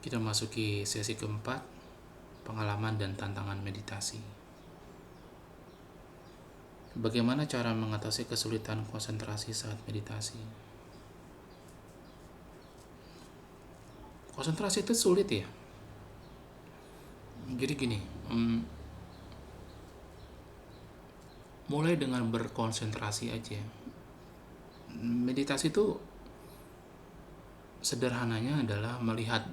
Kita masuki sesi keempat, pengalaman dan tantangan meditasi. Bagaimana cara mengatasi kesulitan konsentrasi saat meditasi? Konsentrasi itu sulit ya. Jadi gini, mulai dengan berkonsentrasi aja. Meditasi itu sederhananya adalah melihat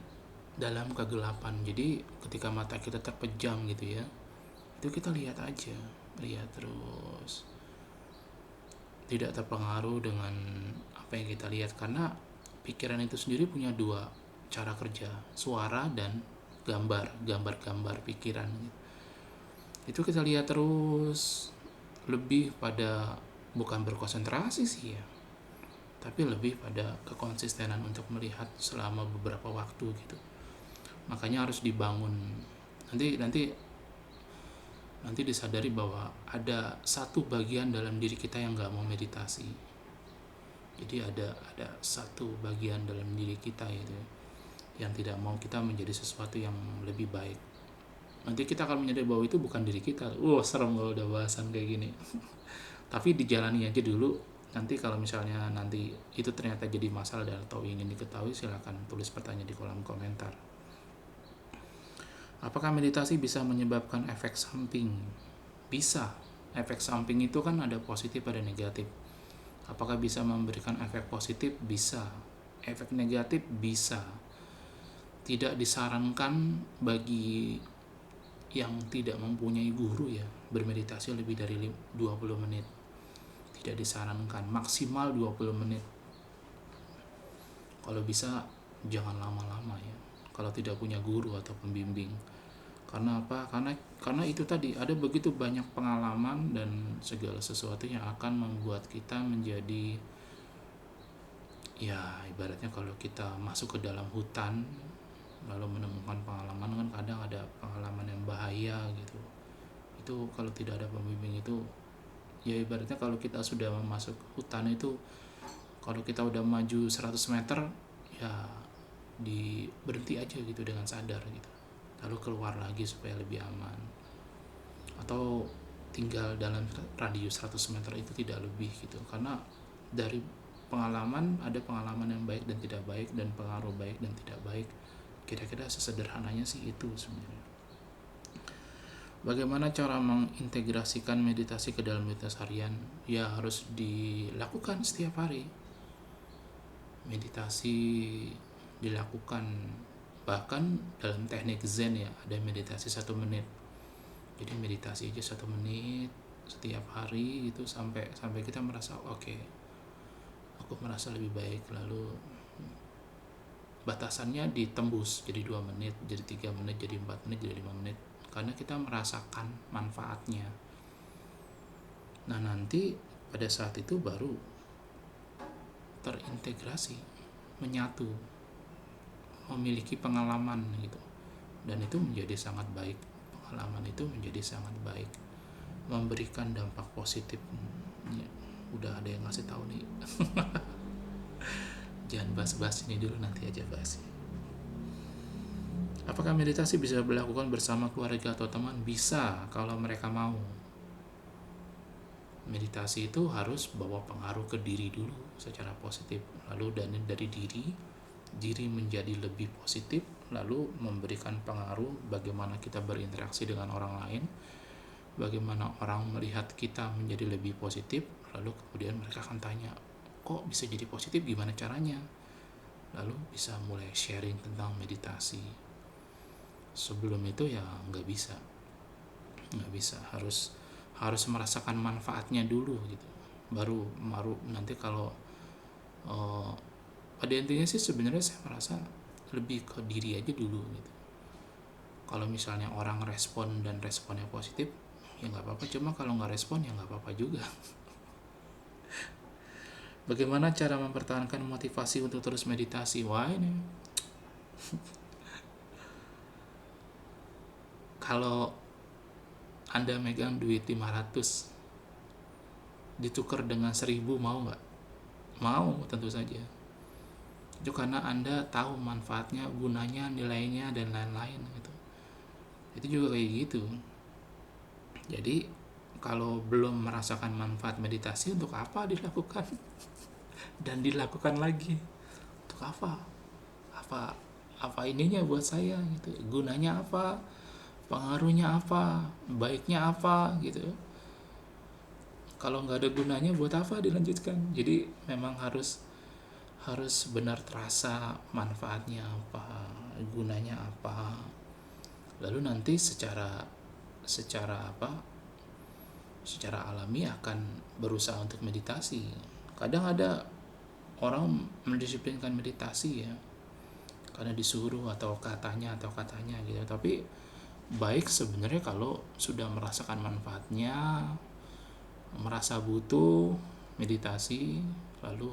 dalam kegelapan. Jadi ketika mata kita terpejam gitu ya, itu kita lihat aja, lihat terus, tidak terpengaruh dengan apa yang kita lihat, karena pikiran itu sendiri punya dua cara kerja, suara dan gambar pikiran. Itu kita lihat terus, lebih pada bukan berkonsentrasi sih ya, tapi lebih pada kekonsistenan untuk melihat selama beberapa waktu gitu. Makanya harus dibangun. Nanti disadari bahwa ada satu bagian dalam diri kita yang nggak mau meditasi. Jadi ada satu bagian dalam diri kita gitu yang tidak mau kita menjadi sesuatu yang lebih baik. Nanti kita akan menyadari bahwa itu bukan diri kita. Serem kalau udah bahasan kayak gini. Tapi dijalani aja dulu. Nanti kalau misalnya nanti itu ternyata jadi masalah dan atau ingin diketahui, silakan tulis pertanyaan di kolom komentar. Apakah meditasi bisa menyebabkan efek samping? Bisa. Efek samping itu kan ada positif, ada negatif. Apakah bisa memberikan efek positif? Bisa. Efek negatif? Bisa. Tidak disarankan bagi yang tidak mempunyai guru ya bermeditasi lebih dari 20 menit. Tidak disarankan, maksimal 20 menit. Kalau bisa jangan lama-lama ya, kalau tidak punya guru atau pembimbing. Karena apa? Karena itu tadi, ada begitu banyak pengalaman dan segala sesuatu yang akan membuat kita menjadi, ya ibaratnya kalau kita masuk ke dalam hutan lalu menemukan pengalaman, kan kadang ada pengalaman yang bahaya gitu. Itu kalau tidak ada pembimbing itu, ya ibaratnya kalau kita sudah masuk hutan itu, kalau kita udah maju 100 meter ya berhenti aja gitu dengan sadar gitu, lalu keluar lagi supaya lebih aman, atau tinggal dalam radius 100 meter itu tidak lebih gitu. Karena dari pengalaman, ada pengalaman yang baik dan tidak baik, dan pengaruh baik dan tidak baik. Kira-kira sesederhananya sih itu sebenarnya. Bagaimana cara mengintegrasikan meditasi ke dalam rutinitas harian? Ya harus dilakukan setiap hari. Meditasi dilakukan, bahkan dalam teknik Zen ya, ada meditasi 1 menit. Jadi meditasi aja 1 menit setiap hari itu, sampai kita merasa oke, aku merasa lebih baik. Lalu batasannya ditembus jadi 2 menit, jadi 3 menit, jadi 4 menit, jadi 5 menit, karena kita merasakan manfaatnya. Nah nanti pada saat itu baru terintegrasi, menyatu, memiliki pengalaman gitu, dan itu menjadi sangat baik. Pengalaman itu menjadi sangat baik, memberikan dampak positif ya. Udah ada yang ngasih tahu nih. Jangan bahas-bahas ini dulu, nanti aja bahas. Apakah meditasi bisa dilakukan bersama keluarga atau teman? Bisa, kalau mereka mau. Meditasi itu harus bawa pengaruh ke diri dulu secara positif, lalu dari diri menjadi lebih positif, lalu memberikan pengaruh bagaimana kita berinteraksi dengan orang lain, bagaimana orang melihat kita menjadi lebih positif. Lalu kemudian mereka akan tanya, kok bisa jadi positif, gimana caranya? Lalu bisa mulai sharing tentang meditasi. Sebelum itu ya nggak bisa, harus merasakan manfaatnya dulu gitu, baru nanti kalau pada intinya sih sebenarnya saya merasa lebih ke diri aja dulu gitu. Kalau misalnya orang respon dan responnya positif ya nggak apa-apa, cuma kalau nggak respon ya nggak apa-apa juga. Bagaimana cara mempertahankan motivasi untuk terus meditasi? Wah ini kalau Anda megang duit 500 ditukar dengan 1000, mau nggak? Mau, tentu saja. Itu karena Anda tahu manfaatnya, gunanya, nilainya, dan lain-lain gitu. Itu juga kayak gitu. Jadi kalau belum merasakan manfaat meditasi, untuk apa dilakukan? Dan dilakukan lagi untuk apa? Apa ininya buat saya gitu, gunanya apa, pengaruhnya apa, baiknya apa gitu. Kalau nggak ada gunanya, buat apa dilanjutkan? Jadi memang harus benar terasa manfaatnya apa, gunanya apa. Lalu nanti secara alami akan berusaha untuk meditasi. Kadang ada orang mendisiplinkan meditasi ya karena disuruh atau katanya gitu, tapi baik sebenarnya kalau sudah merasakan manfaatnya, merasa butuh meditasi, lalu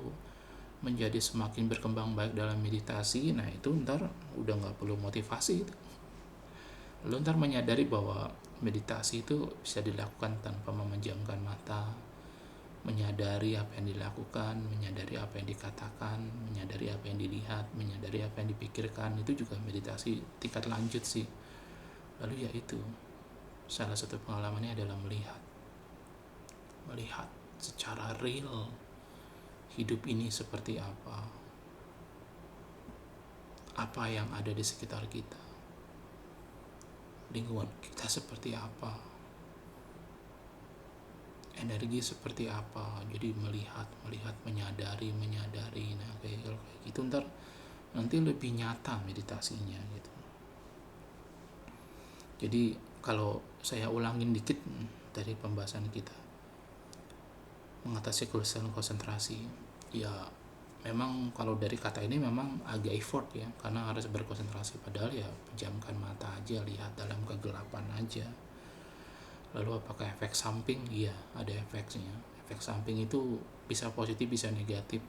menjadi semakin berkembang baik dalam meditasi. Nah itu ntar udah nggak perlu motivasi, lalu ntar menyadari bahwa meditasi itu bisa dilakukan tanpa memejamkan mata, menyadari apa yang dilakukan, menyadari apa yang dikatakan, menyadari apa yang dilihat, menyadari apa yang dipikirkan. Itu juga meditasi tingkat lanjut sih. Lalu ya itu, salah satu pengalamannya adalah melihat secara real hidup ini seperti apa yang ada di sekitar kita, lingkungan kita seperti apa, energi seperti apa. Jadi melihat, menyadari. Nah kayak gitu ntar nanti lebih nyata meditasinya gitu. Jadi kalau saya ulangin dikit dari pembahasan kita, mengatasi kesulitan konsentrasi ya, memang kalau dari kata ini memang agak effort ya, karena harus berkonsentrasi, padahal ya pejamkan mata aja, lihat dalam kegelapan aja. Lalu apakah efek samping? Iya, ada efeknya. Efek samping itu bisa positif, bisa negatif.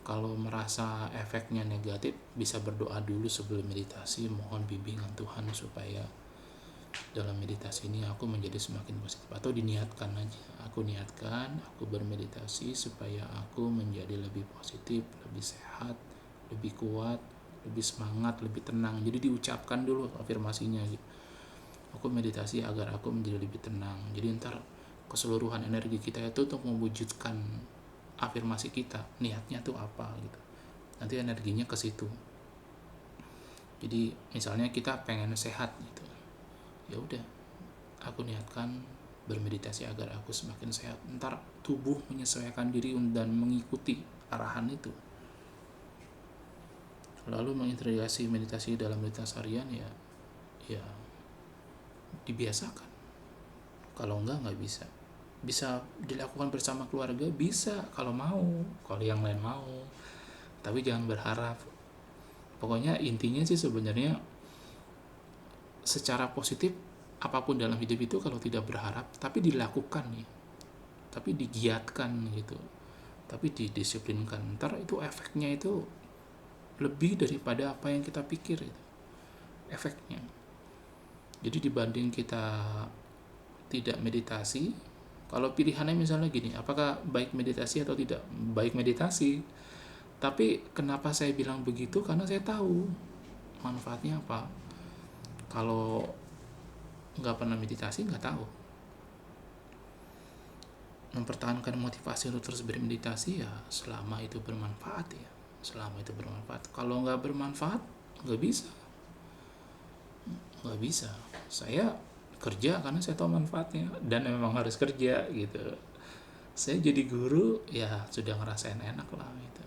Kalau merasa efeknya negatif, bisa berdoa dulu sebelum meditasi, mohon bimbingan Tuhan supaya dalam meditasi ini aku menjadi semakin positif. Atau diniatkan aja, aku bermeditasi supaya aku menjadi lebih positif, lebih sehat, lebih kuat, lebih semangat, lebih tenang. Jadi diucapkan dulu afirmasinya gitu. Aku meditasi agar aku menjadi lebih tenang. Jadi ntar keseluruhan energi kita itu untuk mewujudkan afirmasi kita, niatnya tuh apa gitu, nanti energinya ke situ. Jadi misalnya kita pengen sehat gitu, ya udah aku niatkan bermeditasi agar aku semakin sehat. Ntar tubuh menyesuaikan diri dan mengikuti arahan itu. Lalu mengintegrasi meditasi dalam meditasi harian ya dibiasakan. Kalau nggak bisa dilakukan bersama keluarga, bisa kalau mau, kalau yang lain mau, tapi jangan berharap. Pokoknya intinya sih sebenarnya secara positif, apapun dalam hidup itu kalau tidak berharap tapi dilakukan ya, tapi digiatkan gitu, tapi didisiplinkan, ntar itu efeknya itu lebih daripada apa yang kita pikir itu efeknya. Jadi dibanding kita tidak meditasi, kalau pilihannya misalnya gini, apakah baik meditasi atau tidak baik meditasi? Tapi kenapa saya bilang begitu? Karena saya tahu manfaatnya apa. Kalau nggak pernah meditasi, nggak tahu. Mempertahankan motivasi untuk terus bermeditasi ya selama itu bermanfaat ya. Selama itu bermanfaat. Kalau nggak bermanfaat, nggak bisa. Saya kerja karena saya tahu manfaatnya dan memang harus kerja gitu. Saya jadi guru ya sudah ngerasain enak lah gitu.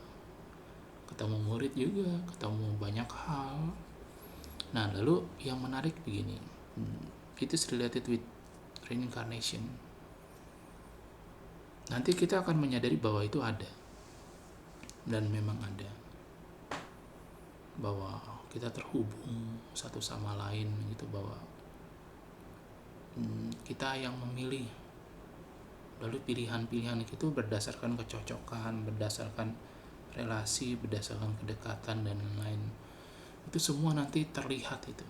Ketemu murid juga, ketemu banyak hal. Nah lalu yang menarik begini, it is related with reincarnation. Nanti kita akan menyadari bahwa itu ada, dan memang ada, bahwa kita terhubung satu sama lain gitu, bahwa kita yang memilih. Lalu pilihan-pilihan itu berdasarkan kecocokan, berdasarkan relasi, berdasarkan kedekatan dan lain-lain. Itu semua nanti terlihat itu.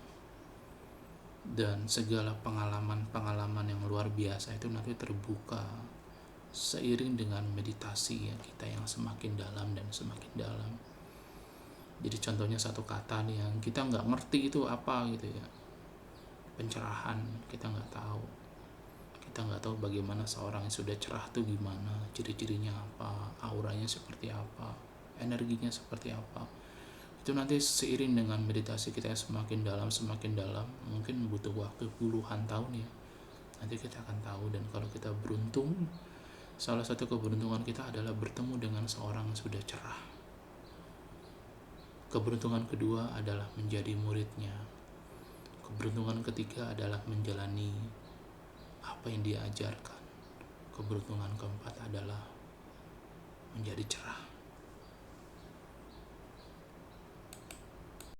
Dan segala pengalaman yang luar biasa itu nanti terbuka seiring dengan meditasi ya kita yang semakin dalam dan semakin dalam. Jadi contohnya satu kata nih yang kita nggak ngerti itu apa gitu ya, pencerahan, kita nggak tahu. Kita nggak tahu bagaimana seorang yang sudah cerah tuh gimana, ciri-cirinya apa, auranya seperti apa, energinya seperti apa. Itu nanti seiring dengan meditasi kita yang semakin dalam, mungkin butuh waktu puluhan tahun ya. Nanti kita akan tahu. Dan kalau kita beruntung, salah satu keberuntungan kita adalah bertemu dengan seorang yang sudah cerah. Keberuntungan kedua adalah menjadi muridnya. Keberuntungan ketiga adalah menjalani apa yang dia ajarkan. Keberuntungan keempat adalah menjadi cerah.